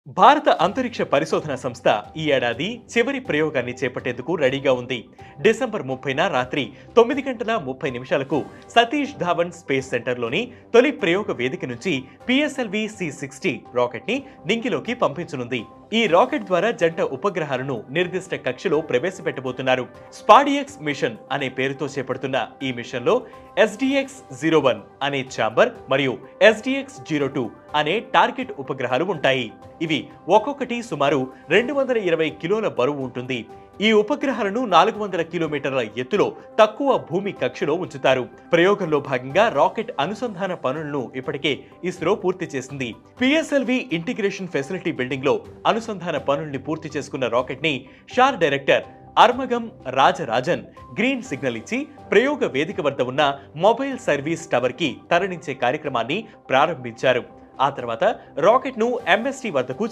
భారత అంతరిక్ష పరిశోధన సంస్థ ఈ ఏడాది చివరి ప్రయోగాన్ని చేపట్టేందుకు రెడీగా ఉంది. డిసెంబర్ 30న రాత్రి 9:30 సతీష్ ధావన్ స్పేస్ సెంటర్లోని తొలి ప్రయోగ వేదిక నుంచి PSLV C-60 రాకెట్ ని నింగిలోకి పంపించనుంది. ఈ రాకెట్ ద్వారా జంట ఉపగ్రహాలను నిర్దిష్ట కక్షలో ప్రవేశపెట్టబోతున్నారు. స్పాడియక్స్ మిషన్ అనే పేరుతో చేపడుతున్న ఈ మిషన్ లో SDX-01 అనే ఛాంబర్ మరియు SDX-02 అనే టార్గెట్ ఉపగ్రహాలు ఉంటాయి. ఇవి ఒక్కొక్కటి సుమారు 220 కిలోల బరువు ఉంటుంది. ఈ ఉపగ్రహాలను 400 కిలోమీటర్ల ఎత్తులో తక్కువ భూమి కక్షలో ఉంచుతారు. ప్రయోగంలో భాగంగా రాకెట్ అనుసంధాన పనులను ఇప్పటికే ఇస్రో పూర్తి చేసింది. PSLV ఇంటిగ్రేషన్ ఫెసిలిటీ బిల్డింగ్ లో అనుసంధాన పనుల్ని పూర్తి చేసుకున్న రాకెట్ ని SHAR director Arumugam Rajarajan green signal ఇచ్చి ప్రయోగ వేదిక వద్ద ఉన్న మొబైల్ సర్వీస్ టవర్ కి తరలించే కార్యక్రమాన్ని ప్రారంభించారు. ఆ తర్వాత రాకెట్ ను MST వద్దకు